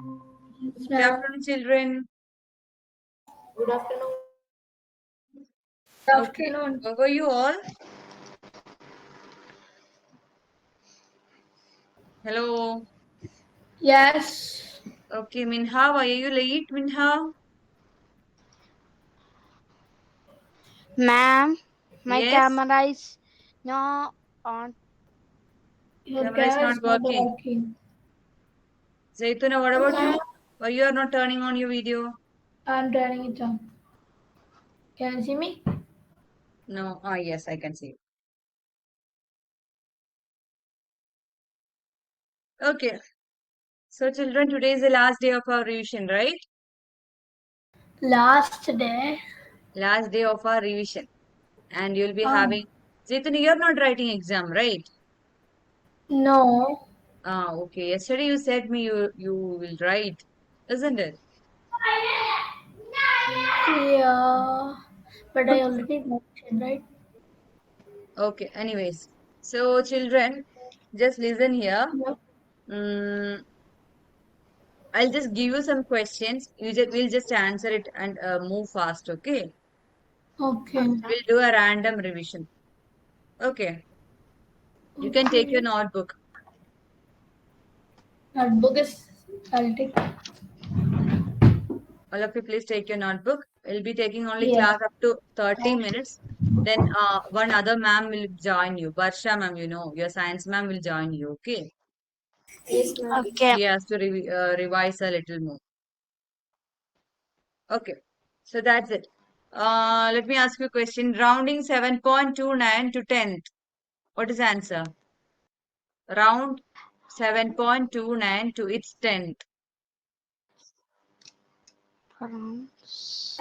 Good ma'am. afternoon, children. Good afternoon. Good Okay, afternoon. how are you all? Hello. Yes. Okay, Minha, why are you late, Minha? Ma'am, my Yes, camera is not on. Your camera is camera not is not working. working. Zaituna, what about Ma'am, you? Why you are not turning on your video? I'm turning it on. Can you see me? No. Ah, yes, I can see. Okay. So, children, today is the last day of our revision, right? Last day. Last day of our revision. And you'll be Um. having... Zaituna, you're not writing exam, right? No. Ah, okay. Yesterday you said me you will write, isn't it? Yeah. But I already mentioned, right? Okay. Anyways, so children, just listen here. Yep. Mm, I'll just give you some questions. We'll just answer it and move fast. Okay. Okay. Okay. We'll do a random revision. Okay. You can take your Okay. notebook. Notebook is. I'll take. All of you, please take your notebook. We'll be taking only Yeah. class up to 30 minutes. Then one other ma'am will join you. Barsha ma'am, you know, your science ma'am will join you. Okay. yes, ma'am. Okay. She has to revise a little more. Okay. So that's it. Let me ask you a question. Rounding 7.29 to 10th. What is the answer? Round 7.29 to its 10th. Around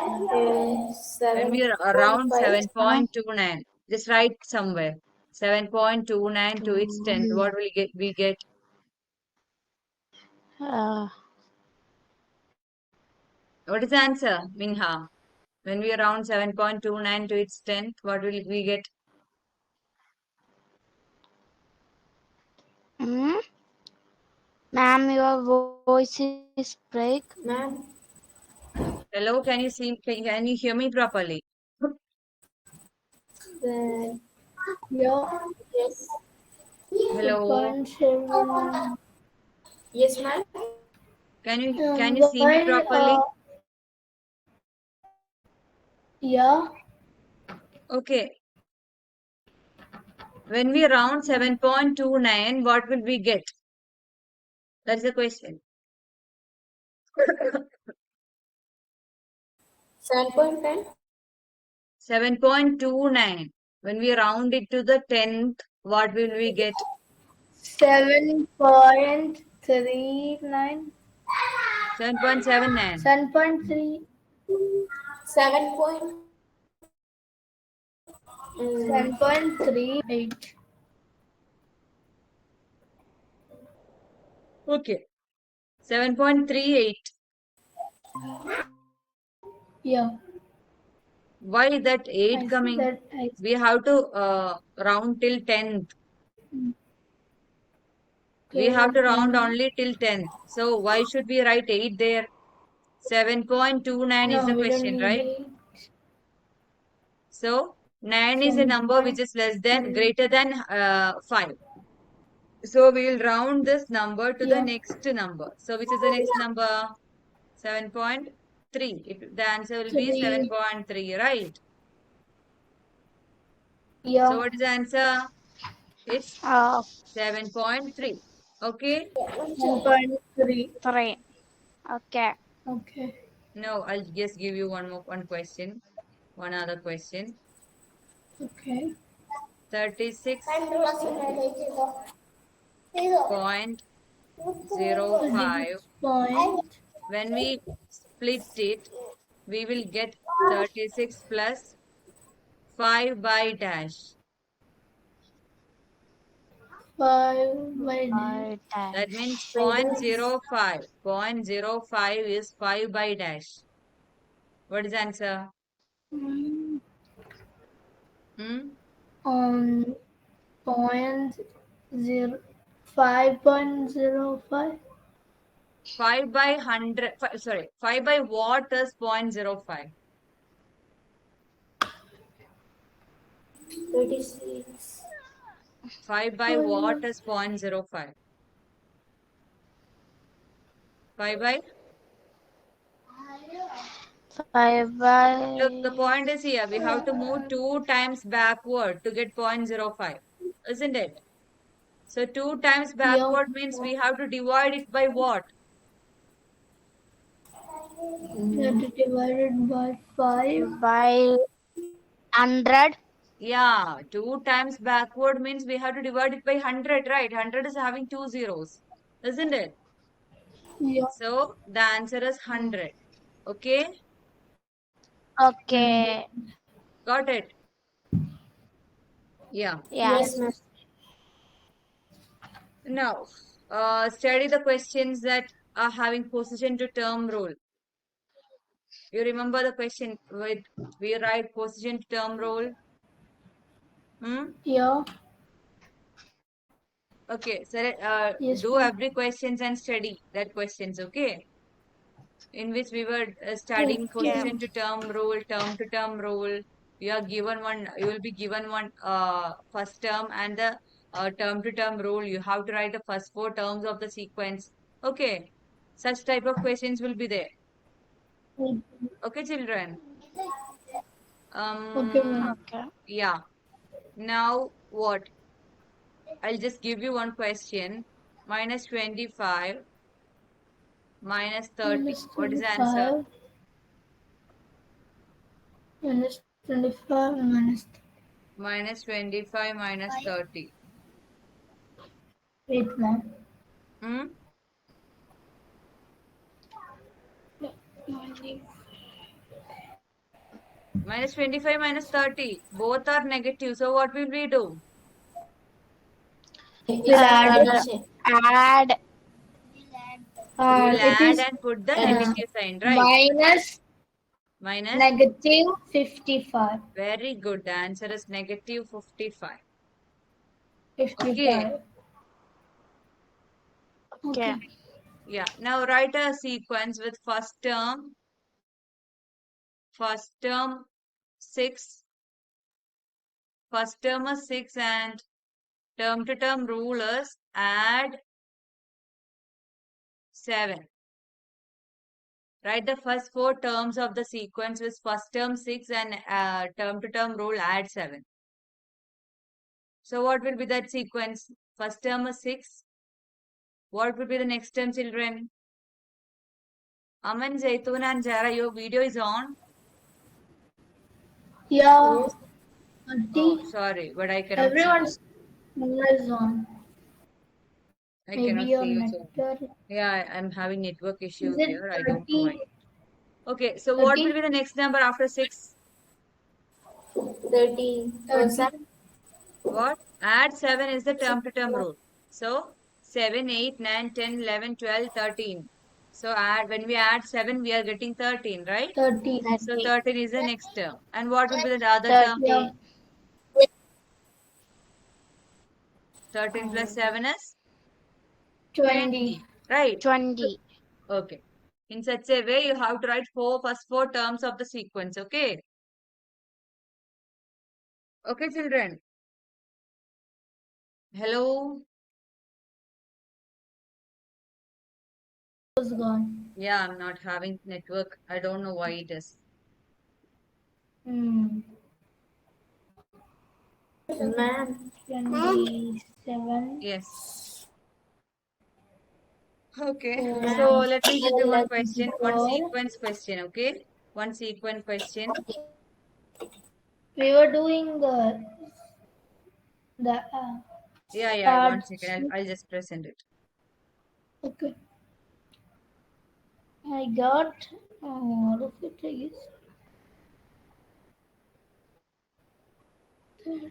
Okay, When we are around 7.5. 7.29, just write somewhere. 7.29 to its 10th. two. What will we get? Uh, What is the answer, Minha? When we are around 7.29 to its 10th, what will we get? mm? Ma'am, your voice is break. Ma'am, Hello, can you hear me properly? then Yeah. yes. Hello, 2.7. Yes, ma'am. can you see me While. properly? Yeah. Okay. When we round 7.29, what will we get? That's the question. 7.10. 7.29. When we round it to the 10th, what will we get? 7.39. 7.79. 7.3. 7 point. 7.38. Okay. 7.38. Yeah. Why is that 8 I see coming? that. I We have to round till 10th. We have Okay. to round Then. only till 10th. So why should we write 8 there? 7.29 is No, the we don't question, need right? 8. So 9 is a number which is less than, 7.3. greater than 5. So we will round this number to the Yeah. next number. So which is the next number? 7.3. If the answer will be 3. 7.3, right? So Yeah. what is the answer? It's Uh, 7.3. Okay. 7.3. 3. Okay. Okay. Now I'll just give you one question. One other question. Okay. 36.05. 36 point. When we split it, we will get 36 plus 5 by dash. 5 by I That means dash. 0.05. 0.05 is 5 by dash. What is the answer? mm, Hmm? on point zero 5.05. 5 by 100, sorry, 5 by what is 0.05? 36. 5 by what is 0.05? 5 by? 5 by. Look, the point is here. We have to move 2 times backward to get 0.05, isn't it? So 2 times backward means we have to divide it by what? That divided by 5. By 100. Yeah, 2 times backward means we have to divide it by 100, right? 100 is having 2 zeros, isn't it? Yeah. So the answer is 100. Okay, Okay. got it? Yeah. Yeah. Yes, ma'am. Now, study the questions that are having position to term rule. You remember the question with we write position to term rule? Hmm? Yeah. Okay, so Yes, do ma'am. every questions and study that questions, okay? In which we were studying Okay. position to term rule, term to term rule. You are given one, you will be given one first term and the term to term rule. You have to write the first 4 terms of the sequence. Okay, such type of questions will be there. Okay, children. Okay, ma'am. Okay. Yeah. Now what? I'll just give you one question. Minus 25 minus 30. Minus What is the answer? 25. Minus 25 minus. Minus 25 minus 30. Wait, ma'am. Hmm? Minus 25 minus 30. Both are negative. So what will we do? We'll add it. Add. We'll It add is and put the negative sign, right? minus Minus. negative 55. Very good. The answer is negative 55. 55. Okay. Yeah. Now write a sequence with first term 6. First term is 6 and term to term rule is add 7. Write the first 4 terms of the sequence with first term 6 and term to term rule add 7. So what will be that sequence? First term is 6. What will be the next term, children? Aman, Zaitun and Zara, your video is on. Yeah. Yes. Oh, Auntie, sorry, but I cannot see you. everyone's camera is on. I Maybe cannot your see you. So, network. yeah, I'm having network Is issues it here. I don't know why. 30? Okay, so what will be the next number after 6? 30. What? Add 7 is the term to term rule. So 7, 8, 9, 10, 11, 12, 13. So when we add 7, we are getting 13, right? 30. So 30. 13 is the next term. And what will be the other term? 30. Yeah. 13 plus 7 is 20. right? 20. Okay. In such a way, you have to write first 4 terms of the sequence, okay? Okay, children. Hello? Was gone. Yeah, I'm not having network. I don't know why it is. Hmm. Ma'am. 27. Yes. Okay. Four, So let me give you one like question, one before. sequence question, okay? One sequence question. We were doing the Yeah, start. 1 second. I'll just present it. Okay. I got all of it, I guess. 30.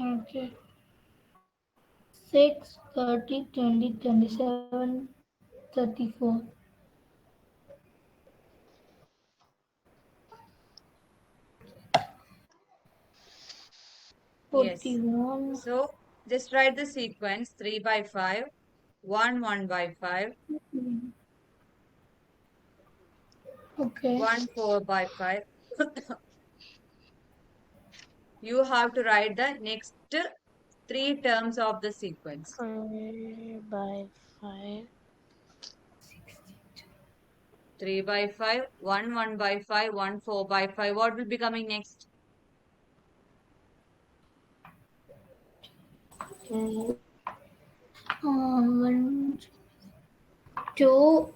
Okay. 6, 30, 20, 27, 34. 41. Yes. So Just write the sequence 3 by 5, 1, 1 by 5, Okay. 1, 4 by 5. You have to write the next 3 terms of the sequence. 3 by 5. 3 by 5, 1, 1 by 5, 1, 4 by 5. What will be coming next? Okay. 1, 2,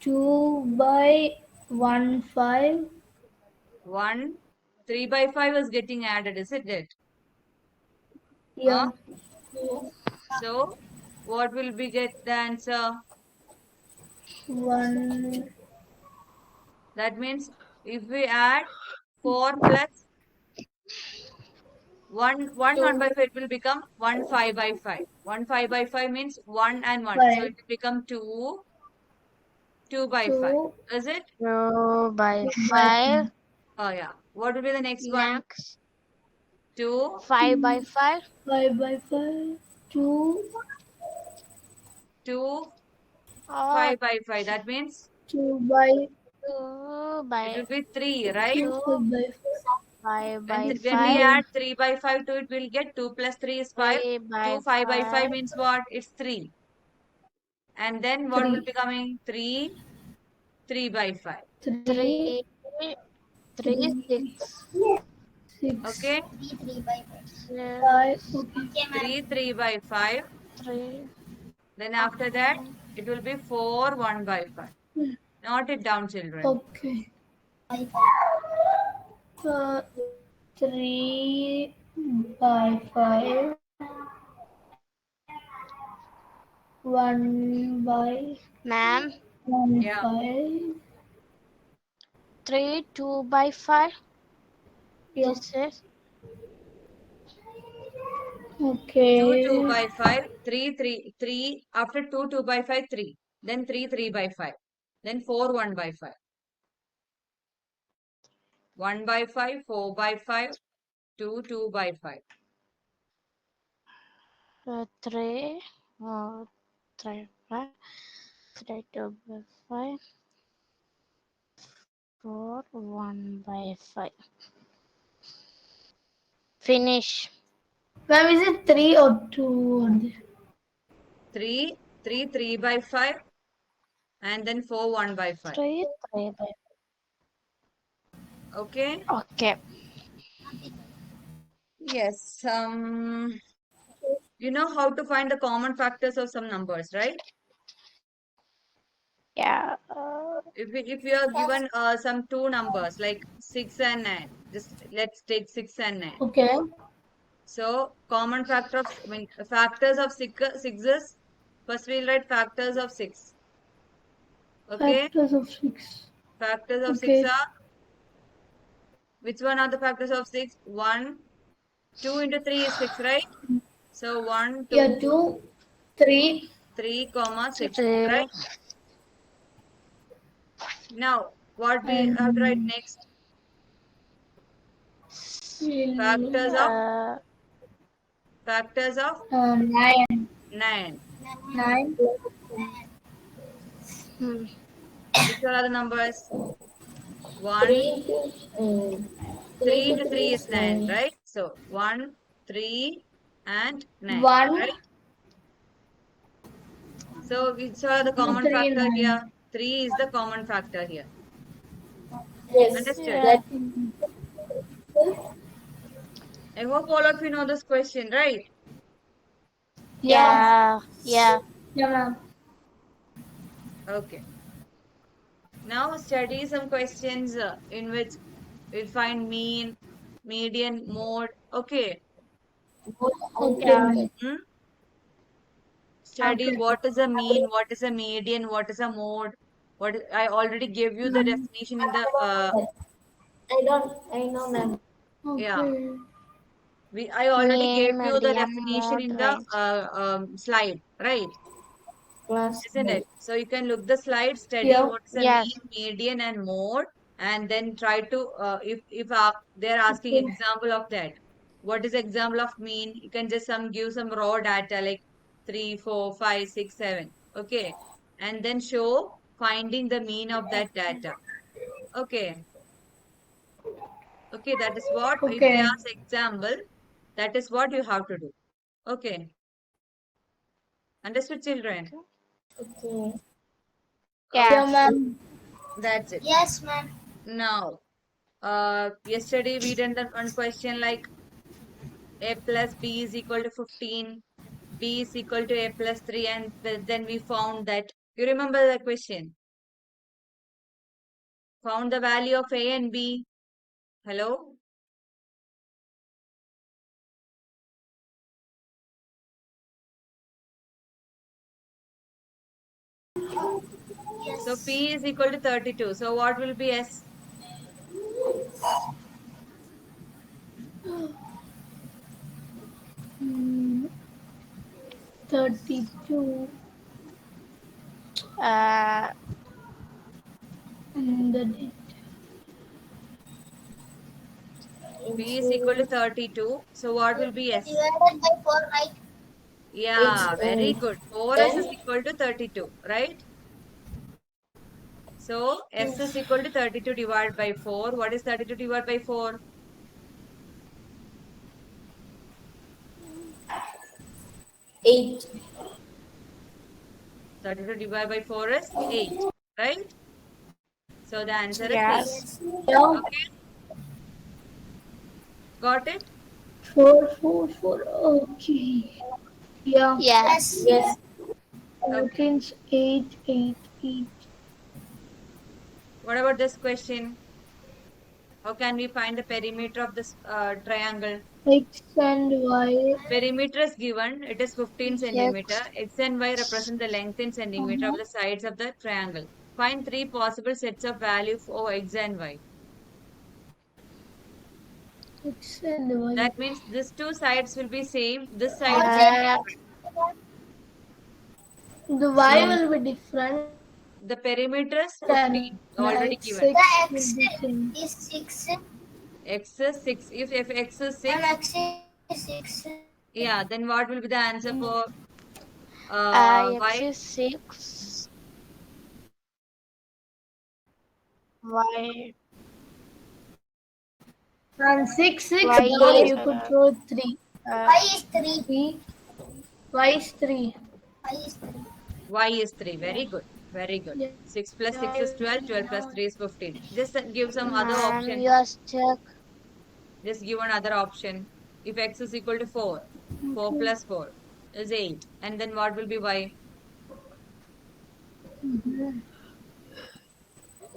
2 by 1, 5. 1, 3 by 5 is getting added, isn't it? Yeah. So, what will be get the answer? 1. That means if we add 4 plus 1 by 5, it will become 1 5 by 5. 1 5 by 5 means 1 and 1. So, 5. it will become 2 by 5. 2 Is it? 2 by 2 by 5. Oh, yeah. What will be the next one? Next. 2, 5 by 5. 5 by 5. 2, 2, Or 5 by 5. That means 2 by 2 it by will be 3, right? 2 by 5 When, by when we 5. add 3 by 5 to it, we'll get 2 plus 3 is 5. 3 2 by 5 by 5 5. means what? It's 3. And then what will 3. be coming? 3 by 5. 3, 3. 3 6. 6. Okay? 5. Okay. 3 by 5. 3. Then after that, it will be 4 1 by 5. Note it down, children. Okay. 3 by 5. 1 by Ma'am, 1 Yeah. 5. 3 2 by 5. Yeah. This is 2 Okay. by 5. 3. After 2 by 5, 3. Then 3 by 5. Then 4 1 by 5. 1 by 5, 4 by 5, 2 by 5. 3. 3 5. 3 2 by 5. 4 1 by 5. Finish. Ma'am, is it 3 or 2? 3 by 5. And then 4 1 by 5. 3 3 by Okay? 5. Okay. Yes. You know how to find the common factors of some numbers, right? Yeah. If you are given some two numbers like 6 and 9, just let's take 6 and 9. Okay. So common factor of factors of sixes. First we'll write factors of 6. Okay? Factors of 6. Factors of 6 Okay. are, which one are the factors of 6? 1, 2 into 3 is 6, right? So 1, 2, Yeah, 2, 3. 3, 6, 3. right? Now, what we have to write next? Factors of factors of 9. 9. 9. Which are the numbers? 1, 3 into 3 is 9, right? So 1, 3, and 9, 1. right? So which are the common 3, factor 9. here? 3 is the common factor here. Yes. Understood? Yeah. I hope all of you know this question, right? Yeah. Yeah. Yeah, ma'am. Okay. Now study some questions in which we'll find mean, median, mode. Okay. Okay. Yeah. Hmm? Study Okay. what is a mean, what is a median, what is a mode. I already gave you the definition in the I know, ma'am. yeah. Okay. I already gave Mean, you the median, definition in mode, the range. slide, right? Class. Isn't it? So you can look the slide, study Yeah. what is a Yes. mean, median, and mode, and then try to if they're asking Okay. example of that, What is example of mean? You can just give some raw data like 3, 4, 5, 6, 7. Okay. And then show finding the mean of that data. Okay. Okay, that is what, if they Okay. ask example, that is what you have to do. Okay. Understood, children? Okay. Yeah, Yes. ma'am. That's it. Yes, ma'am. Now, yesterday we did that one question like a plus b is equal to 15, b is equal to a plus 3, and then we found that. You remember the question? Found the value of a and b. Hello? So p is equal to 32. So what will be s? Mm, 32. Uh, And the date. P is equal to 32. So what will be s? Divided by 4, right? Yeah, It's very good. 4s is 10. equal to 32, right? So s is equal to 32 divided by 4. What is 32 divided by 4? 8. 32 divided by 4 is 8, right? So the answer is 8. yes. Yeah. Okay, got it? 4, 4, 4. Okay. Yeah. Yes. Yes. Okay. 14's 8, 8, 8. What about this question? How can we find the perimeter of this triangle? X and Y. Perimeter is given. It is 15 centimeter. X. X and Y represent the length in centimeter of the sides of the triangle. Find 3 possible sets of value for X and Y. X and Y. That means these two sides will be same. This side will be different. The Y So will be different. the perimeter is And 15 already X, given. X will be same. Is 6 X is 6. If X is 6, and X is 6. yeah, then what will be the answer for X Y? is 6. Y. And 6, 6, Y or is, you could throw 3. Y is 3. 3. Y is 3. Y is 3. Y is 3. Very good. Very good. Yeah. 6 plus 6 is 12. 12 plus 3 is 15. Just give some other ma'am, option. yours check. Just give another option. If X is equal to 4, 4 plus 4 is 8. And then what will be Y?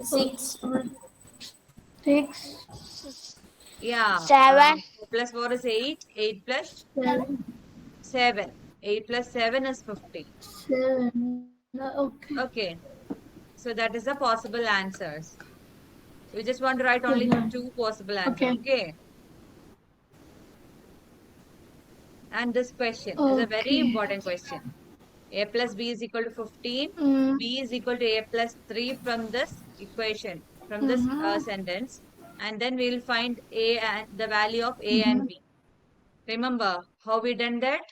6. 6, Yeah. 7. 4 plus 4 is 8. 8 plus 7, 7. 8 plus 7 is 15. 7. Okay. Okay. So that is the possible answers. We just want to write only Yeah. 2 possible answers. Okay. And this question is a very Okay. important question. A plus B is equal to 15. Mm. B is equal to A plus 3 from this equation, from this sentence. And then we will find A and the value of A and B. Remember how we done that?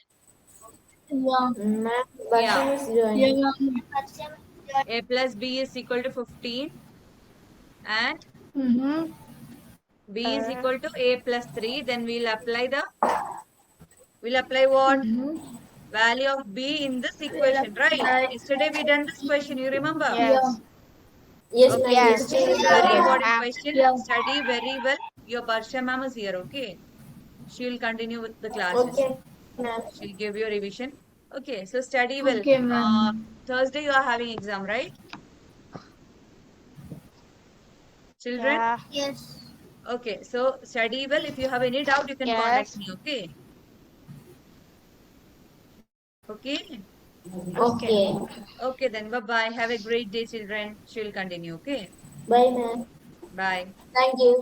Yeah. Ma'am, Yeah. Basham is joining. Yeah. A plus B is equal to 15 and Mm-hmm. B is equal to A plus 3. Then we'll apply what? Value of B in this equation, right? Yesterday we done this question, you remember? Yes. Yes, Okay, ma'am. Yes. this is a very important Ma'am. question. Yeah. Study very well. Your Barsha ma'am is here, okay? She will continue with the classes. Okay, ma'am. She'll give you a revision. Okay, so study well. Okay, ma'am. Thursday you are having exam, right? Children? Yeah. Yes. Okay, so study well. If you have any doubt, you can contact Yes. me, okay? Okay? Okay. Okay, then bye-bye. Have a great day, children. She will continue, okay? Bye, ma'am. Bye. Thank you.